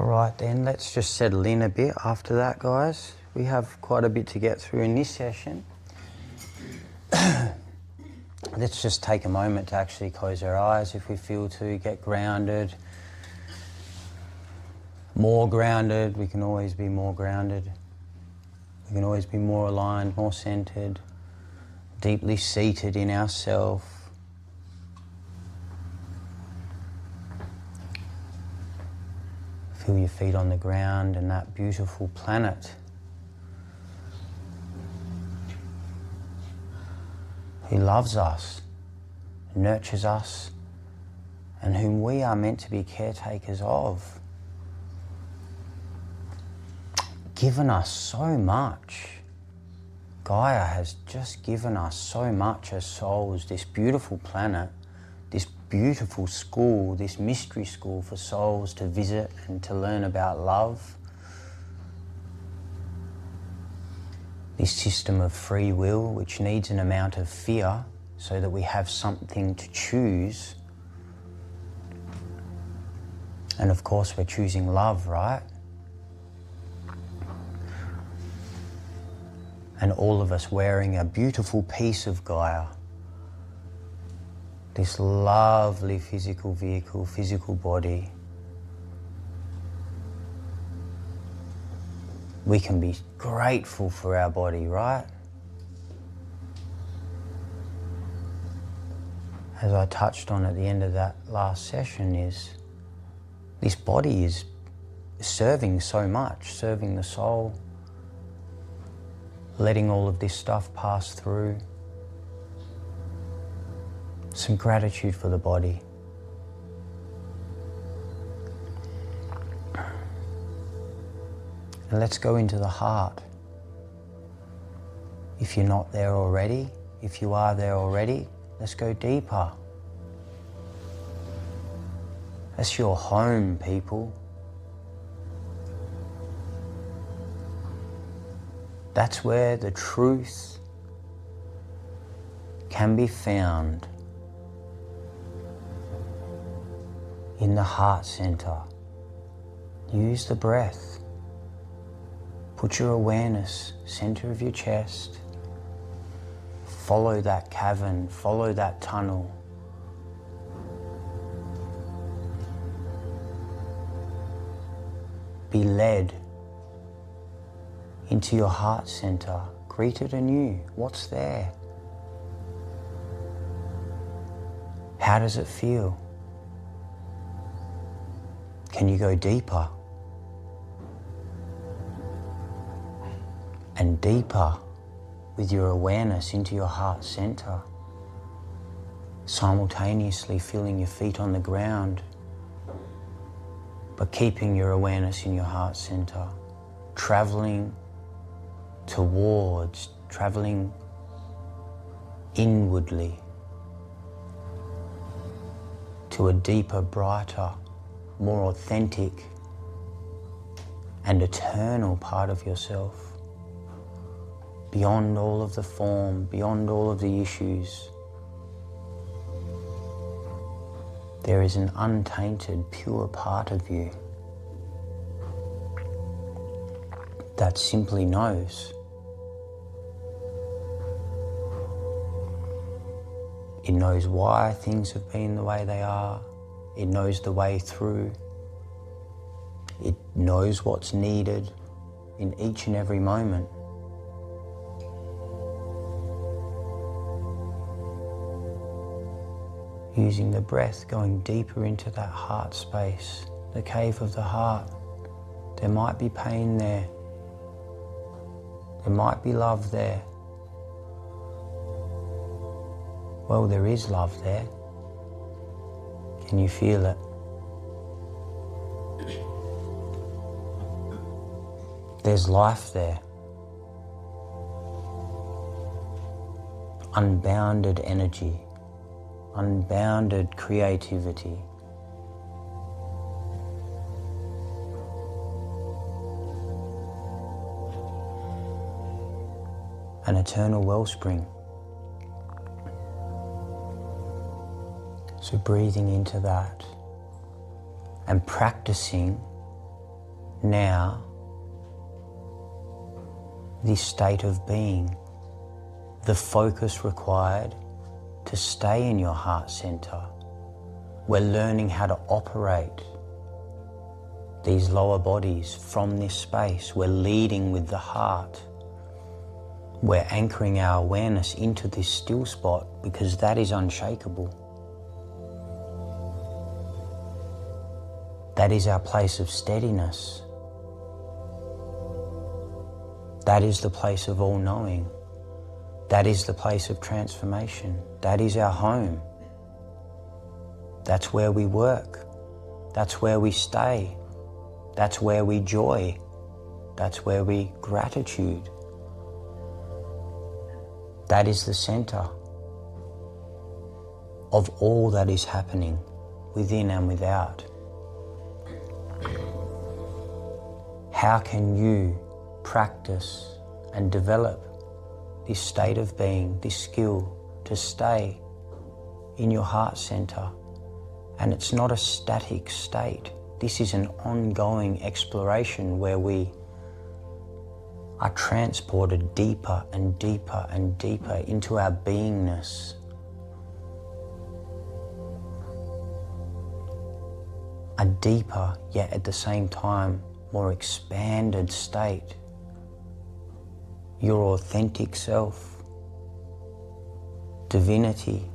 Alright then, let's just settle in a bit after that, guys. We have quite a bit to get through in this session. Let's just take a moment to actually close our eyes if we feel to, get grounded. More grounded, we can always be more grounded. We can always be more aligned, more centered, deeply seated in ourself. Feel your feet on the ground and that beautiful planet who loves us, nurtures us, and whom we are meant to be caretakers of. Given us so much. Gaia has just given us so much as souls, this beautiful planet, this beautiful school, this mystery school for souls to visit and to learn about love. This system of free will, which needs an amount of fear so that we have something to choose. And of course we're choosing love, right? And all of us wearing a beautiful piece of Gaia. This lovely physical vehicle, physical body. We can be grateful for our body, right? As I touched on at the end of that last session, is this body is serving so much, serving the soul, letting all of this stuff pass through. Some gratitude for the body. And let's go into the heart. If you're not there already, if you are there already, let's go deeper. That's your home, people. That's where the truth can be found. In the heart center. Use the breath. Put your awareness center of your chest. Follow that cavern, follow that tunnel. Be led into your heart center. Greet it anew. What's there? How does it feel? Can you go deeper? And deeper with your awareness into your heart center, simultaneously feeling your feet on the ground, but keeping your awareness in your heart center, traveling towards, traveling inwardly to a deeper, brighter, more authentic and eternal part of yourself, beyond all of the form, beyond all of the issues. There is an untainted, pure part of you that simply knows. It knows why things have been the way they are. It knows the way through. It knows what's needed in each and every moment. Using the breath, going deeper into that heart space, the cave of the heart. There might be pain there. There might be love there. Well, there is love there. Can you feel it? There's life there. Unbounded energy, unbounded creativity. An eternal wellspring. So breathing into that and practicing Now, this state of being, the focus required to stay in your heart center. We're learning how to operate these lower bodies from this space. We're leading with the heart. We're anchoring our awareness into this still spot because that is unshakable. That is our place of steadiness. That is the place of all-knowing. That is the place of transformation. That is our home. That's where we work. That's where we stay. That's where we joy. That's where we gratitude. That is the center of all that is happening within and without. How can you practice and develop this state of being, this skill to stay in your heart center? And it's not a static state. This is an ongoing exploration where we are transported deeper and deeper and deeper into our beingness. A deeper, yet at the same time, more expanded state. Your authentic self, divinity,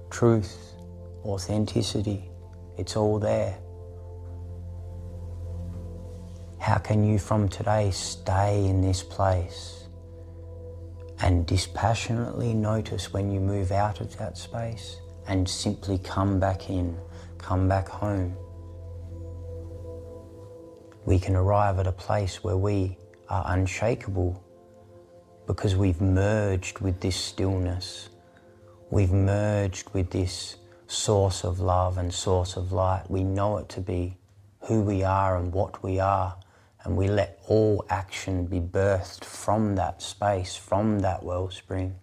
truth, authenticity, it's all there. How can you from today stay in this place and dispassionately notice when you move out of that space and simply come back in, come back home? We can arrive at a place where we are unshakable because we've merged with this stillness. We've merged with this source of love and source of light. We know it to be who we are and what we are, and we let all action be birthed from that space, from that wellspring.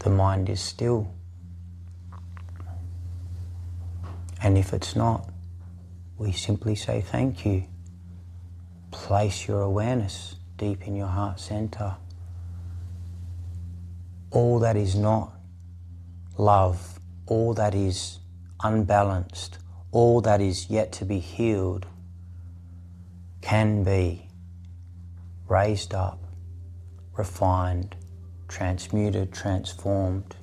The mind is still. And if it's not, we simply say thank you. Place your awareness deep in your heart center. All that is not love, all that is unbalanced, all that is yet to be healed can be raised up, refined, transmuted, transformed,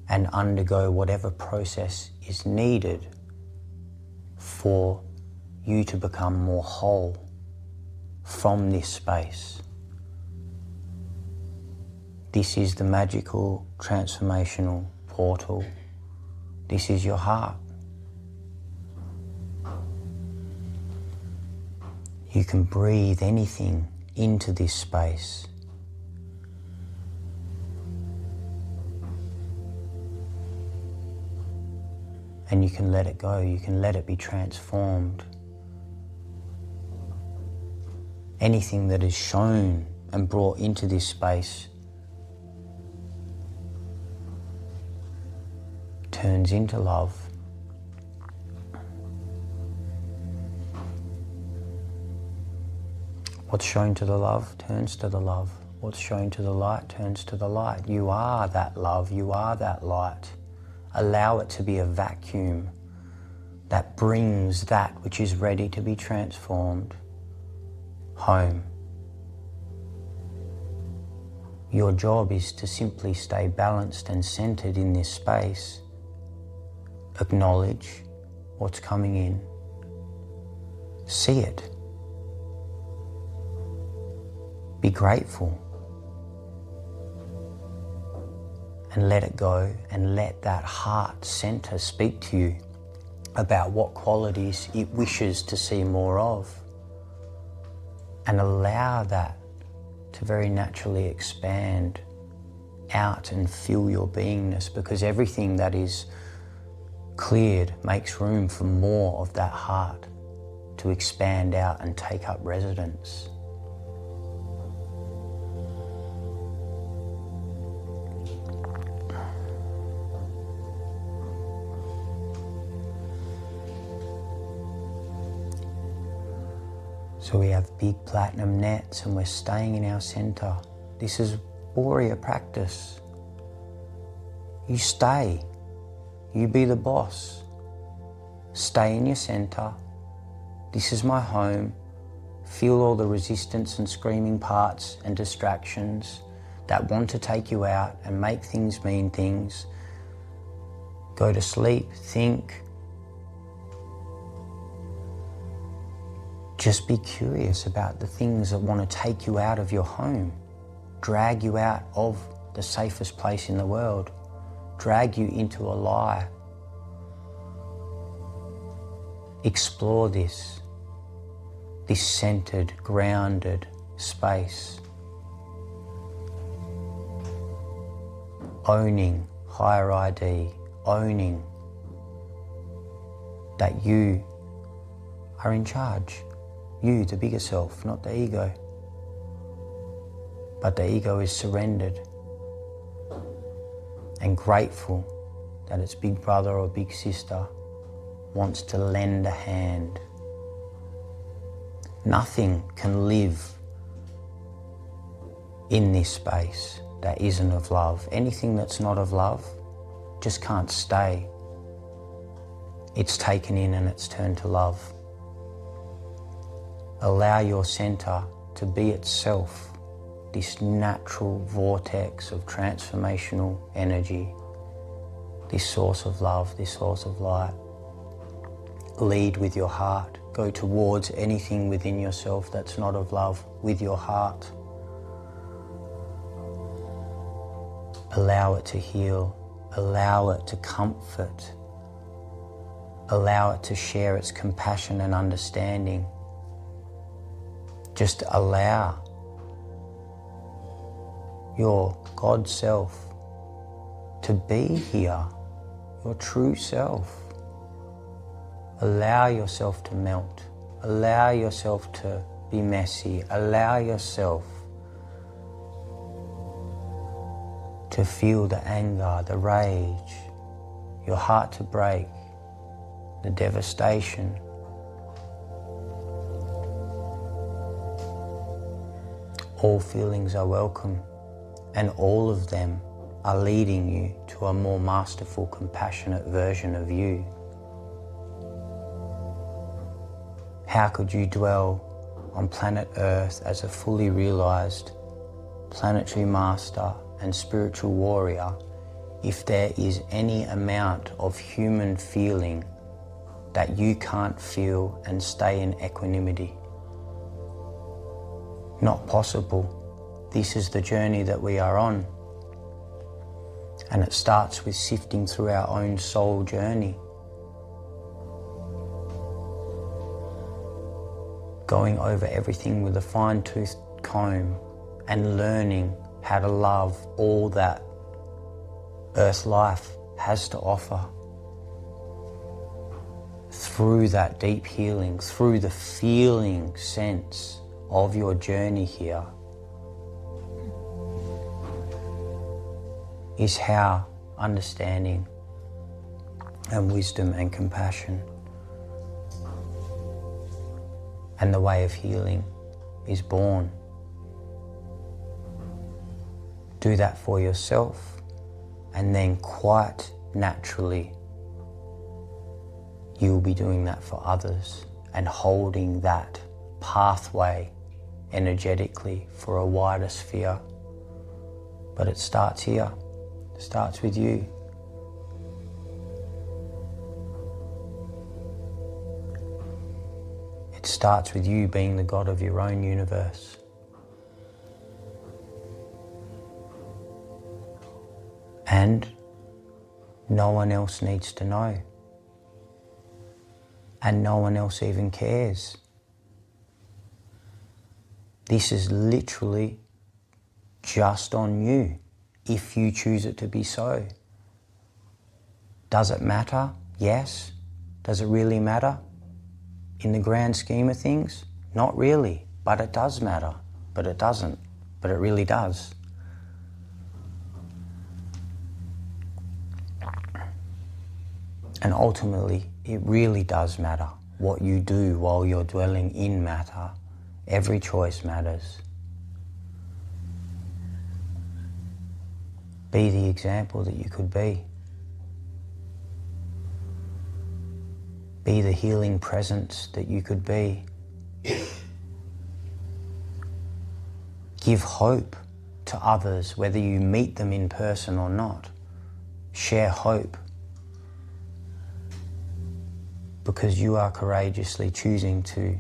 and undergo whatever process is needed for you to become more whole from this space. This is the magical, transformational portal. This is your heart. You can breathe anything into this space. And you can let it go, you can let it be transformed. Anything that is shown and brought into this space turns into love. What's shown to the love turns to the love. What's shown to the light turns to the light. You are that love, you are that light. Allow it to be a vacuum that brings that which is ready to be transformed home. Your job is to simply stay balanced and centered in this space. Acknowledge what's coming in. See it. Be grateful. And let it go, and let that heart center speak to you about what qualities it wishes to see more of. And allow that to very naturally expand out and fill your beingness, because everything that is cleared makes room for more of that heart to expand out and take up residence. So we have big platinum nets and we're staying in our centre. This is warrior practice. You stay. You be the boss. Stay in your centre. This is my home. Feel all the resistance and screaming parts and distractions that want to take you out and make things mean things. Go to sleep, think. Just be curious about the things that want to take you out of your home, drag you out of the safest place in the world, drag you into a lie. Explore this centered, grounded space. Owning higher ID, owning that you are in charge. You, the bigger self, not the ego. But the ego is surrendered and grateful that its big brother or big sister wants to lend a hand. Nothing can live in this space that isn't of love. Anything that's not of love just can't stay. It's taken in and it's turned to love. Allow your centre to be itself, this natural vortex of transformational energy, this source of love, this source of light. Lead with your heart. Go towards anything within yourself that's not of love with your heart. Allow it to heal. Allow it to comfort. Allow it to share its compassion and understanding. Just allow your God self to be here, your true self. Allow yourself to melt. Allow yourself to be messy. Allow yourself to feel the anger, the rage, your heart to break, the devastation. All feelings are welcome, and all of them are leading you to a more masterful, compassionate version of you. How could you dwell on planet Earth as a fully realized planetary master and spiritual warrior if there is any amount of human feeling that you can't feel and stay in equanimity? Not possible. This is the journey that we are on. And it starts with sifting through our own soul journey. Going over everything with a fine-toothed comb and learning how to love all that Earth life has to offer. Through that deep healing, through the feeling sense of your journey here, is how understanding and wisdom and compassion and the way of healing is born. Do that for yourself, and then quite naturally you will be doing that for others and holding that pathway energetically for a wider sphere. But it starts here. It starts with you. It starts with you being the God of your own universe. And no one else needs to know. And no one else even cares. This is literally just on you, if you choose it to be so. Does it matter? Yes. Does it really matter? In the grand scheme of things, not really, but it does matter. But it doesn't, but it really does. And ultimately, it really does matter what you do while you're dwelling in matter Every choice matters. Be the example that you could be. Be the healing presence that you could be. Give hope to others, whether you meet them in person or not. Share hope. Because you are courageously choosing to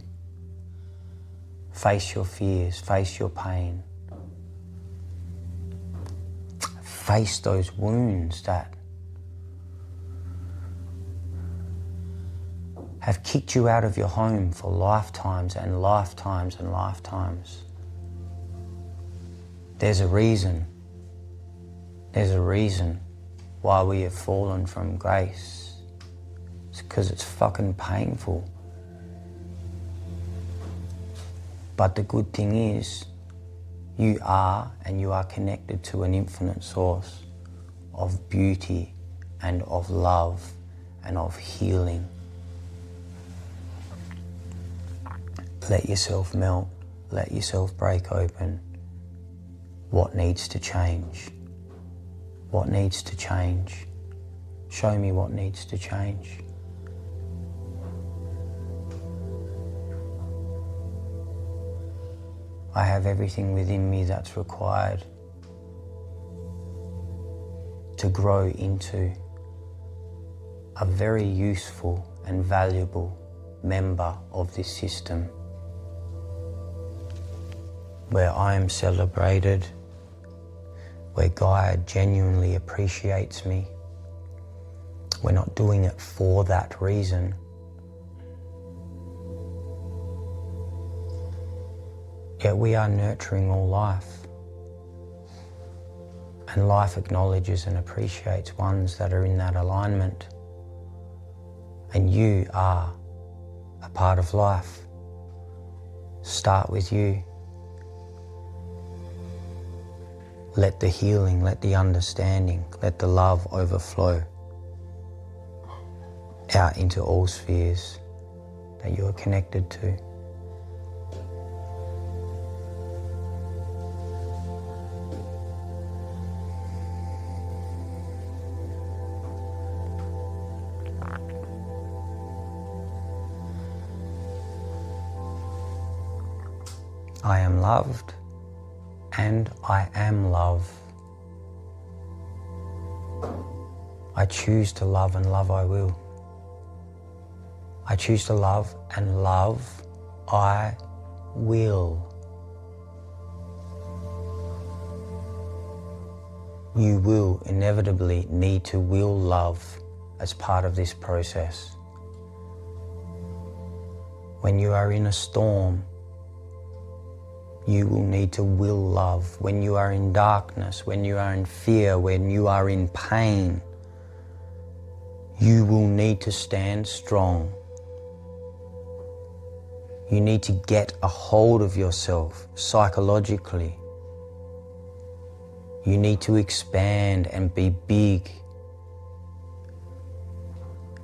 face your fears, face your pain. Face those wounds that have kicked you out of your home for lifetimes and lifetimes and lifetimes. There's a reason. There's a reason why we have fallen from grace. It's because it's fucking painful. But the good thing is, you are connected to an infinite source of beauty and of love and of healing. Let yourself melt, let yourself break open. What needs to change? What needs to change? Show me what needs to change. I have everything within me that's required to grow into a very useful and valuable member of this system, where I am celebrated, where Gaia genuinely appreciates me. We're not doing it for that reason. Yet we are nurturing all life. And life acknowledges and appreciates ones that are in that alignment. And you are a part of life. Start with you. Let the healing, let the understanding, let the love overflow out into all spheres that you are connected to. I am loved and I am love. I choose to love and love I will. I choose to love and love I will. You will inevitably need to will love as part of this process. When you are in a storm, you will need to will love. When you are in darkness, when you are in fear, when you are in pain, you will need to stand strong. You need to get a hold of yourself psychologically. You need to expand and be big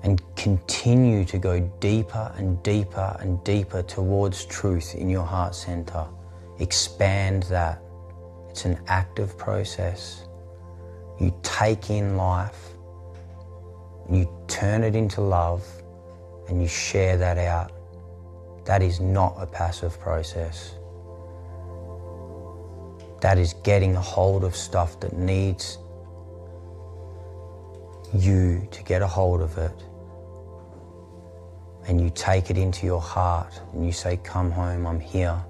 and continue to go deeper and deeper and deeper towards truth in your heart center. Expand that. It's an active process. You take in life, you turn it into love, and you share that out. That is not a passive process. That is getting a hold of stuff that needs you to get a hold of it. And you take it into your heart and you say, come home, I'm here.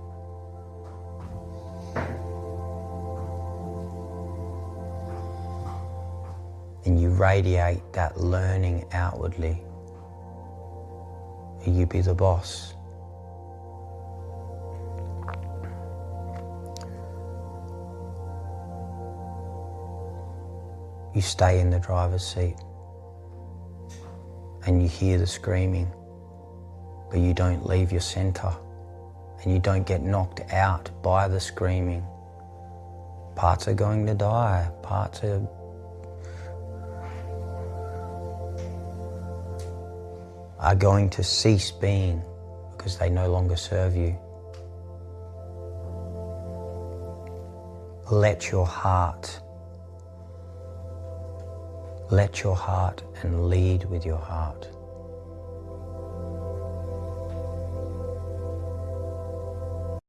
And you radiate that learning outwardly. You be the boss. You stay in the driver's seat and you hear the screaming, but you don't leave your center and you don't get knocked out by the screaming. Parts are going to die, parts are going to cease being because they no longer serve you. let your heart and lead with your heart.